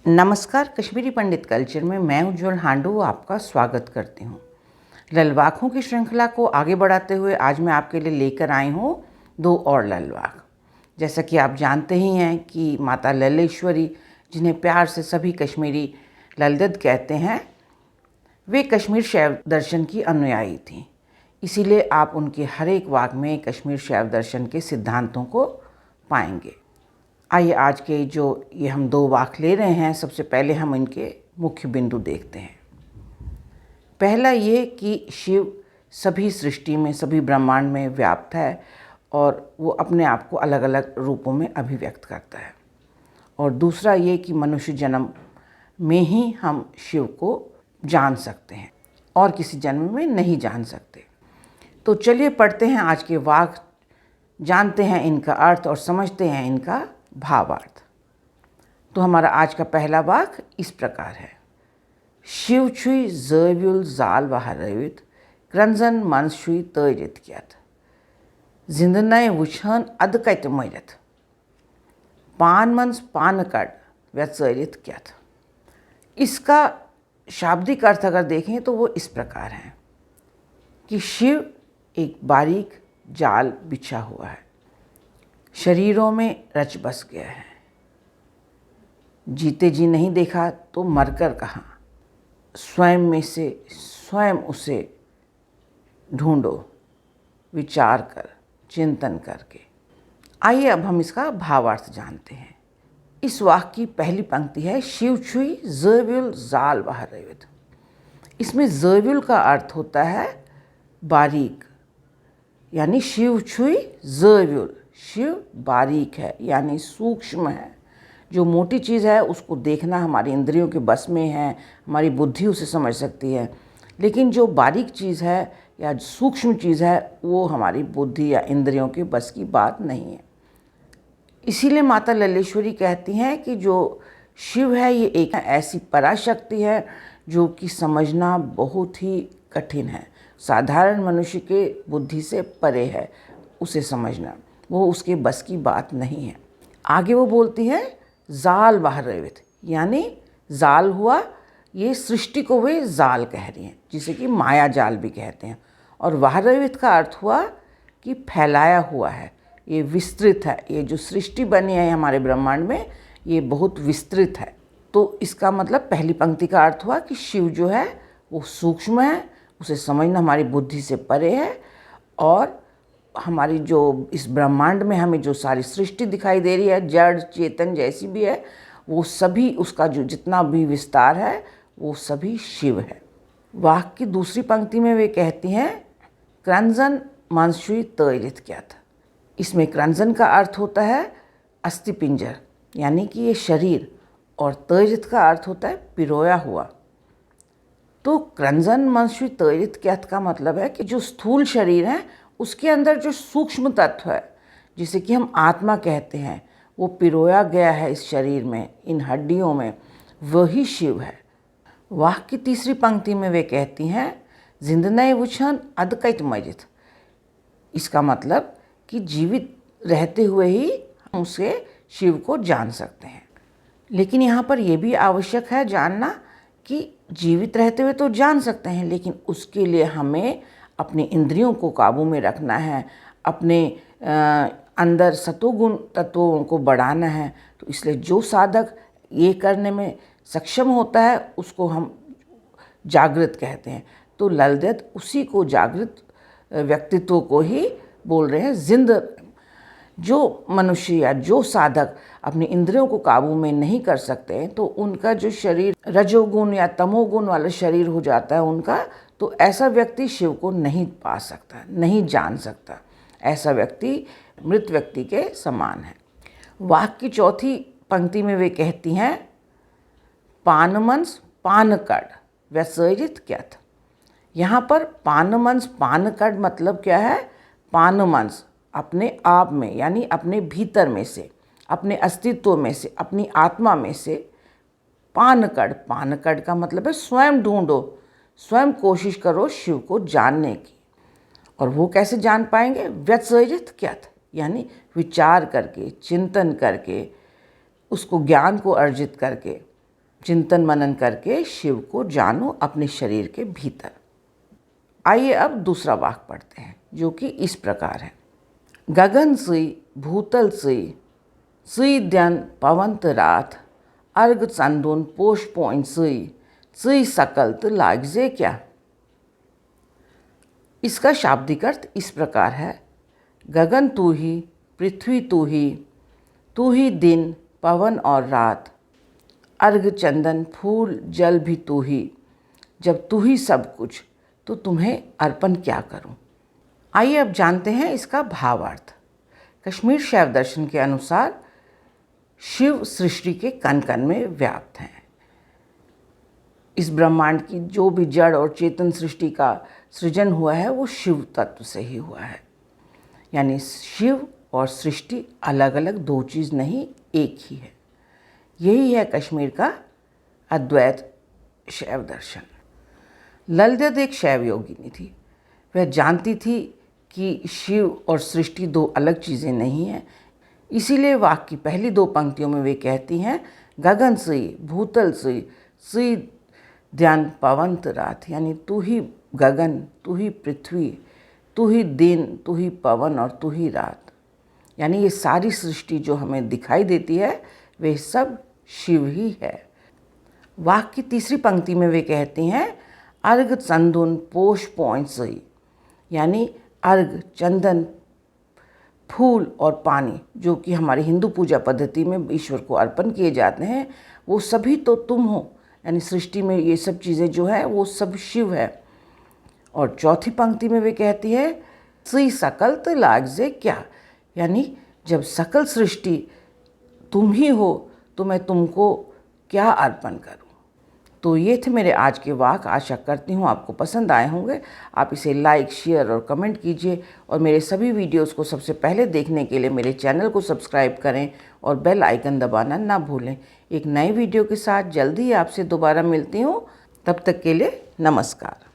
नमस्कार। कश्मीरी पंडित कल्चर में मैं उज्जवल हांडू आपका स्वागत करती हूँ। ललवाखों की श्रृंखला को आगे बढ़ाते हुए आज मैं आपके लिए लेकर आई हूँ 2 और ललवाख। जैसा कि आप जानते ही हैं कि माता ललेश्वरी, जिन्हें प्यार से सभी कश्मीरी ललदद कहते हैं, वे कश्मीर शैव दर्शन की अनुयायी थीं। इसीलिए आप उनके हर एक वाक में कश्मीर शैव दर्शन के सिद्धांतों को पाएंगे। आइए आज के ये हम 2 वाक ले रहे हैं, सबसे पहले हम इनके मुख्य बिंदु देखते हैं। पहला ये कि शिव सभी सृष्टि में, सभी ब्रह्मांड में व्याप्त है और वो अपने आप को अलग अलग रूपों में अभिव्यक्त करता है। और दूसरा ये कि मनुष्य जन्म में ही हम शिव को जान सकते हैं और किसी जन्म में नहीं जान सकते। तो चलिए पढ़ते हैं आज के वाक, जानते हैं इनका अर्थ और समझते हैं इनका भावार्थ। तो हमारा आज का पहला वाक इस प्रकार है। शिव छुई ज़व्युल ज़ाल वहरवित क्रंजन मन छुई तयरित क्यात जिंदनय वुछन अदकैत मैरत पान मंस पान कट व्यचरित क्यात। इसका शाब्दिक अर्थ अगर देखें तो वो इस प्रकार है कि शिव एक बारीक जाल बिछा हुआ है, शरीरों में रच बस गया है। जीते जी नहीं देखा तो मरकर कहाँ, स्वयं में से स्वयं उसे ढूंढो विचार कर, चिंतन करके। आइए अब हम इसका भावार्थ जानते हैं। इस वाक्य की पहली पंक्ति है शिव छुई ज़व्युल ज़ाल वहरवित। इसमें ज़व्युल का अर्थ होता है बारीक, यानी शिव छुई ज़व्युल, शिव बारीक है यानी सूक्ष्म है। जो मोटी चीज़ है उसको देखना हमारी इंद्रियों के बस में है, हमारी बुद्धि उसे समझ सकती है, लेकिन जो बारीक चीज़ है या सूक्ष्म चीज़ है वो हमारी बुद्धि या इंद्रियों के बस की बात नहीं है। इसीलिए माता ललेश्वरी कहती हैं कि जो शिव है ये एक ऐसी पराशक्ति है जो कि समझना बहुत ही कठिन है, साधारण मनुष्य के बुद्धि से परे है उसे समझना, वो उसके बस की बात नहीं है। आगे वो बोलती है ज़ाल वहरवित, यानी जाल हुआ, ये सृष्टि को वे जाल कह रही हैं, जिसे कि माया जाल भी कहते हैं। और वहरवित का अर्थ हुआ कि फैलाया हुआ है, ये विस्तृत है। ये जो सृष्टि बनी है हमारे ब्रह्मांड में ये बहुत विस्तृत है। तो इसका मतलब पहली पंक्ति का अर्थ हुआ कि शिव जो है वो सूक्ष्म है, उसे समझना हमारी बुद्धि से परे है। और हमारी जो इस ब्रह्मांड में हमें जो सारी सृष्टि दिखाई दे रही है, जड़ चेतन जैसी भी है, वो सभी, उसका जो जितना भी विस्तार है वो सभी शिव है। वाक्य की दूसरी पंक्ति में वे कहती हैं क्रंजन मनसुई तयरित क्यात। इसमें क्रंजन का अर्थ होता है अस्थिपिंजर, यानी कि ये शरीर, और तयरित का अर्थ होता है पिरोया हुआ। तो क्रंजन मनसुई तयरित क्यात का मतलब है कि जो स्थूल शरीर है उसके अंदर जो सूक्ष्म तत्व है, जिसे कि हम आत्मा कहते हैं, वो पिरोया गया है इस शरीर में, इन हड्डियों में, वही शिव है। वाक्य की तीसरी पंक्ति में वे कहती हैं जिंदनय वुछन अदकैत मैरित। इसका मतलब कि जीवित रहते हुए ही हम उसे शिव को जान सकते हैं। लेकिन यहाँ पर यह भी आवश्यक है जानना कि जीवित रहते हुए तो जान सकते हैं, लेकिन उसके लिए हमें अपने इंद्रियों को काबू में रखना है, अपने अंदर सतोगुण तत्वों को बढ़ाना है। तो इसलिए जो साधक ये करने में सक्षम होता है उसको हम जागृत कहते हैं। तो ललदद उसी को, जागृत व्यक्तित्व को ही बोल रहे हैं जिंद। जो मनुष्य या जो साधक अपने इंद्रियों को काबू में नहीं कर सकते तो उनका जो शरीर रजोगुण या तमोगुण वाला शरीर हो जाता है उनका, तो ऐसा व्यक्ति शिव को नहीं पा सकता, नहीं जान सकता। ऐसा व्यक्ति मृत व्यक्ति के समान है। वाक्य की चौथी पंक्ति में वे कहती हैं पानमंस पानकड व्यसरित क्यात। यहाँ पर पानमंस पानकड मतलब क्या है? पानमंस अपने आप में, यानी अपने भीतर में से, अपने अस्तित्व में से, अपनी आत्मा में से। पानकड, पानकड का मतलब है स्वयं ढूंढो, स्वयं कोशिश करो शिव को जानने की। और वो कैसे जान पाएंगे? व्यचरित क्यात, यानी विचार करके, चिंतन करके, उसको ज्ञान को अर्जित करके। चिंतन मनन करके शिव को जानो अपने शरीर के भीतर। आइए अब दूसरा वाक्य पढ़ते हैं, जो कि इस प्रकार है। गगन सुई भूतल सुई, सुई द्यन पवंत रात, अर्घ चंदोन पोष पोइन सुई, सुई सकल्त लागजे क्या। इसका शाब्दिक अर्थ इस प्रकार है। गगन तू ही, पृथ्वी तू ही दिन पवन और रात, अर्घ चंदन फूल जल भी तू ही, जब तू ही सब कुछ तो तुम्हें अर्पण क्या करूं। आइए अब जानते हैं इसका भावार्थ। कश्मीर शैव दर्शन के अनुसार शिव सृष्टि के कण कण में व्याप्त हैं। इस ब्रह्मांड की जो भी जड़ और चेतन सृष्टि का सृजन हुआ है वो शिव तत्व से ही हुआ है। यानी शिव और सृष्टि अलग अलग दो चीज़ नहीं, एक ही है। यही है कश्मीर का अद्वैत शैव दर्शन। ललित एक शैव योगिनी थी। वह जानती थी कि शिव और सृष्टि दो अलग चीज़ें नहीं हैं। इसीलिए वाक्य की पहली दो पंक्तियों में वे कहती हैं, गगन सुई भूतल सुई, सुई ध्यान पवंत रात। यानी तू ही गगन, तू ही पृथ्वी, तू ही दिन, तू ही पवन और तू ही रात। यानी ये सारी सृष्टि जो हमें दिखाई देती है वे सब शिव ही है। वाक्य की तीसरी पंक्ति में वे कहती हैं, अर्घ चंदन पोष पोइन सुई। यानी अर्घ, चंदन, फूल और पानी जो कि हमारी हिंदू पूजा पद्धति में ईश्वर को अर्पण किए जाते हैं, वो सभी तो तुम हो। यानी सृष्टि में ये सब चीज़ें जो है वो सब शिव है। और चौथी पंक्ति में वे कहती है, सुई सकल्त लागजे क्या। यानी जब सकल सृष्टि तुम ही हो तो मैं तुमको क्या अर्पण करूं। तो ये थे मेरे आज के वाक्य। आशा करती हूँ आपको पसंद आए होंगे। आप इसे लाइक, शेयर और कमेंट कीजिए और मेरे सभी वीडियोस को सबसे पहले देखने के लिए मेरे चैनल को सब्सक्राइब करें और बेल आइकन दबाना ना भूलें। एक नए वीडियो के साथ जल्दी ही आपसे दोबारा मिलती हूँ। तब तक के लिए नमस्कार।